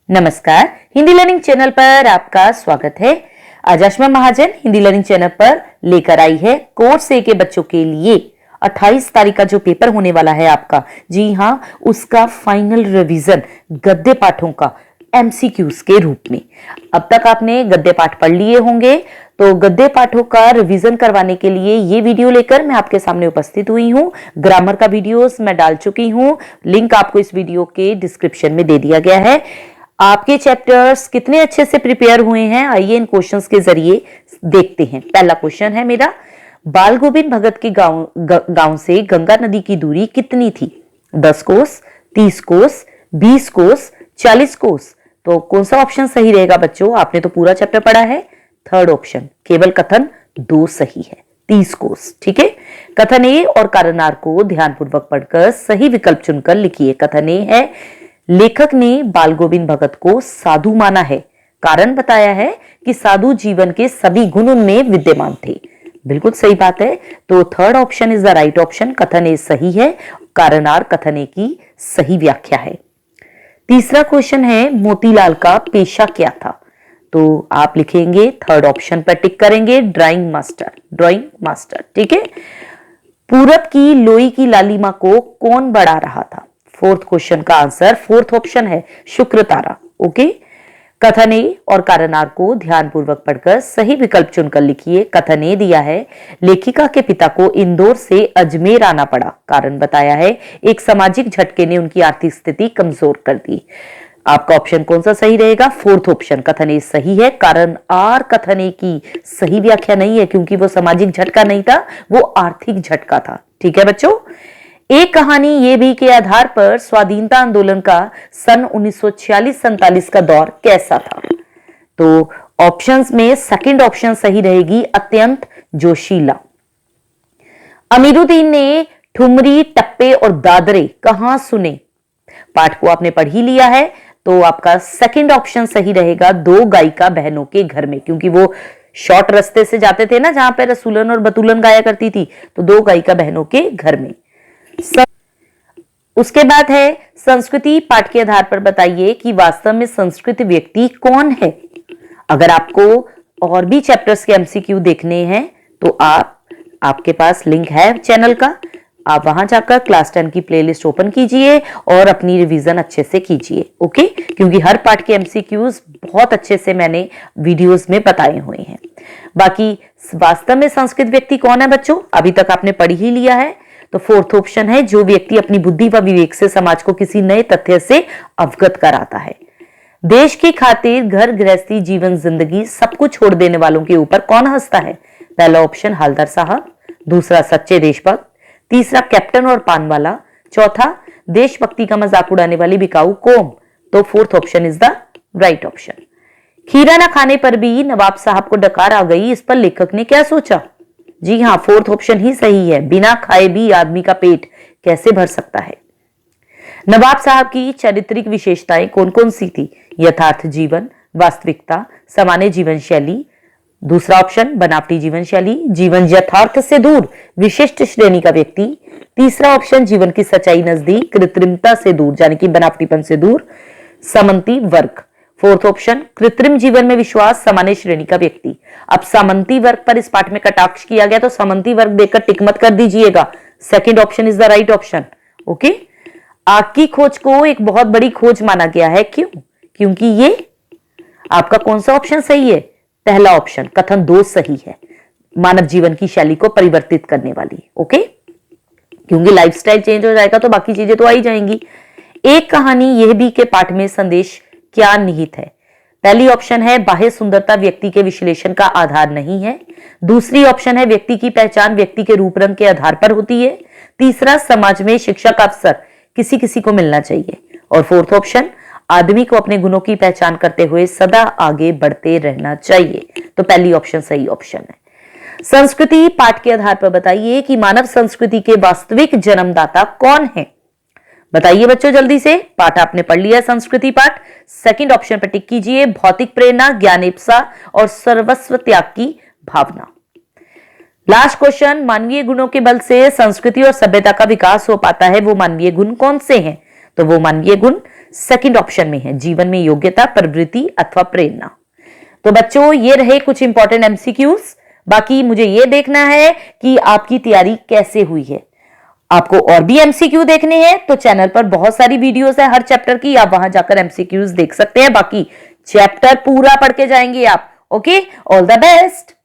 नमस्कार, Hindi learning channel पर आपका स्वागत है। आज आशमा महाजन हिंदी लर्निंग चैनल पर लेकर आई है कोर्स ए के बच्चों के लिए 28 तारीख का जो पेपर होने वाला है आपका, जी हाँ, उसका फाइनल रिवीजन गद्य पाठों का एमसीक्यूज के रूप में। अब तक आपने गद्य पाठ पढ़ लिए होंगे, तो गद्य पाठों का रिवीजन करवाने के लिए ये वीडियो लेकर मैं आपके सामने उपस्थित हुई हूँ। ग्रामर का वीडियोस मैं डाल चुकी हूँ, लिंक आपको इस वीडियो के डिस्क्रिप्शन में दे दिया गया है। आपके चैप्टर्स कितने अच्छे से प्रिपेयर हुए हैं, आइए इन क्वेश्चंस के जरिए देखते हैं। पहला क्वेश्चन है मेरा, बाल गोविंद भगत के गांव से गंगा नदी की दूरी कितनी थी? 10 कोस, 30 कोस, 20 कोस, 40 कोस। तो कौन सा ऑप्शन सही रहेगा बच्चों? आपने तो पूरा चैप्टर पढ़ा है। थर्ड ऑप्शन, केवल कथन 2 सही है, 30 कोस। ठीक है, कथन ए और कारण आर को ध्यानपूर्वक पढ़कर सही विकल्प चुनकर लिखिए। कथन ए है, लेखक ने बाल गोविंद भगत को साधु माना है, कारण बताया है कि साधु जीवन के सभी गुण उनमें विद्यमान थे। बिल्कुल सही बात है, तो third option is the right option. कथन ए सही है, कारण आर कथन ए की सही व्याख्या है। तीसरा क्वेश्चन है, मोतीलाल का पेशा क्या था? तो आप लिखेंगे थर्ड ऑप्शन पर टिक करेंगे, ड्राइंग मास्टर, ड्राइंग मास्टर। ठीक है, पूरब की लोई की लालिमा को कौन बढ़ा रहा था? फोर्थ क्वेश्चन का आंसर फोर्थ ऑप्शन है, शुक्र तारा। ओके, कथन ए और कारण आर को ध्यानपूर्वक पढ़कर सही विकल्प चुनकर लिखिए। कथन ए दिया है, लेखिका के पिता को इंदौर से अजमेर आना पड़ा, कारण बताया है एक सामाजिक झटके ने उनकी आर्थिक स्थिति कमजोर कर दी। आपका ऑप्शन कौन सा सही रहेगा? फोर्थ ऑप्शन, कथन ए सही है। कारण आर कथन ए की सही व्याख्या नहीं है, क्योंकि वो सामाजिक झटका नहीं था, वो आर्थिक झटका था। ठीक है बच्चों, एक कहानी ये भी के आधार पर स्वाधीनता आंदोलन का सन 1946-47 का दौर कैसा था? तो ऑप्शंस में सेकंड ऑप्शन सही रहेगी, अत्यंत जोशीला। अमीरुद्दीन ने ठुमरी, टप्पे और दादरे कहां सुने? पाठ को आपने पढ़ ही लिया है, तो आपका सेकंड ऑप्शन सही रहेगा, 2 गायिका बहनों के घर में, क्योंकि वो शॉर्ट रास्ते से जाते थे ना, जहां पर रसूलन और बतूलन गाया करती थी, तो 2 गायिका बहनों के घर में। उसके बाद है, संस्कृति पाठ के आधार पर बताइए कि वास्तव में संस्कृत व्यक्ति कौन है? अगर आपको और भी चैप्टर्स के एमसीक्यू देखने हैं, तो आपके पास लिंक है चैनल का, आप वहां जाकर क्लास 10 की प्लेलिस्ट ओपन कीजिए और अपनी रिवीजन अच्छे से कीजिए। ओके, क्योंकि हर पार्ट के एमसीक्यूज बहुत अच्छे से मैंने वीडियोस में बताए हुए हैं। बाकी वास्तव में संस्कृत व्यक्ति कौन है बच्चों? अभी तक आपने पढ़ ही लिया है, तो फोर्थ ऑप्शन है, जो व्यक्ति अपनी बुद्धि व विवेक से समाज को किसी नए तथ्य से अवगत कराता है। देश की खातिर घर गृहस्थी जीवन जिंदगी सब कुछ छोड़ देने वालों के ऊपर कौन हंसता है? पहला ऑप्शन हलदर साहब, दूसरा सच्चे देशभक्त, तीसरा कैप्टन और पानवाला, चौथा देशभक्ति का मजाक उड़ाने वाली बिकाऊ कौम। तो fourth option is the right option. खीरा ना खाने पर भी नवाब साहब को डकार आ गई, इस पर लेखक ने क्या सोचा? जी हाँ, फोर्थ ऑप्शन ही सही है, बिना खाए भी आदमी का पेट कैसे भर सकता है। नवाब साहब की चारित्रिक विशेषताएं कौन कौन सी थी? यथार्थ जीवन, वास्तविकता, सामान्य जीवन शैली। दूसरा ऑप्शन बनावटी जीवन शैली, जीवन यथार्थ से दूर, विशिष्ट श्रेणी का व्यक्ति। तीसरा ऑप्शन जीवन की सच्चाई नजदीक, कृत्रिमता से दूर, यानी कि बनावटीपन से दूर, सामंती वर्ग। फोर्थ ऑप्शन कृत्रिम जीवन में विश्वास, सामान्य श्रेणी का व्यक्ति। अब सामंती वर्ग पर इस पाठ में कटाक्ष किया गया, तो सामंती वर्ग देखकर टिक मत कर दीजिएगा, second option is the right option. Okay, आग की खोज को एक बहुत बड़ी खोज माना गया है, क्यों? क्योंकि ये आपका कौन सा ऑप्शन सही है? पहला ऑप्शन, कथन 2 सही है, मानव जीवन की शैली को परिवर्तित करने वाली। ओके, क्योंकि लाइफस्टाइल चेंज हो जाएगा तो बाकी चीजें तो आ ही जाएंगी। एक कहानी यह भी के पाठ में संदेश क्या निहित है? पहली ऑप्शन है, बाह्य सुंदरता व्यक्ति के विश्लेषण का आधार नहीं है। दूसरी ऑप्शन है, व्यक्ति की पहचान व्यक्ति के रूप रंग के आधार पर होती है। तीसरा, समाज में शिक्षा का अवसर किसी किसी को मिलना चाहिए। और फोर्थ ऑप्शन, आदमी को अपने गुणों की पहचान करते हुए सदा आगे बढ़ते रहना चाहिए। तो पहली ऑप्शन सही ऑप्शन है। संस्कृति पाठ के आधार पर बताइए कि मानव संस्कृति के वास्तविक जन्मदाता कौन है? बताइए बच्चों जल्दी से, पाठ आपने पढ़ लिया संस्कृति पाठ, सेकंड ऑप्शन पर टिक कीजिए, भौतिक प्रेरणा, ज्ञानेप्सा और सर्वस्व त्याग की भावना। लास्ट क्वेश्चन, मानवीय गुणों के बल से संस्कृति और सभ्यता का विकास हो पाता है, वो मानवीय गुण कौन से हैं? तो वो मानवीय गुण सेकंड ऑप्शन में है, जीवन में योग्यता, प्रवृत्ति अथवा प्रेरणा। तो बच्चों ये रहे कुछ इंपॉर्टेंट एमसीक्यूज। बाकी मुझे ये देखना है कि आपकी तैयारी कैसे हुई है। आपको और भी एमसीक्यू देखने हैं तो चैनल पर बहुत सारी वीडियोस है हर चैप्टर की, आप वहां जाकर एमसीक्यूज देख सकते हैं। बाकी चैप्टर पूरा पढ़ के जाएंगे आप। Okay, all the best.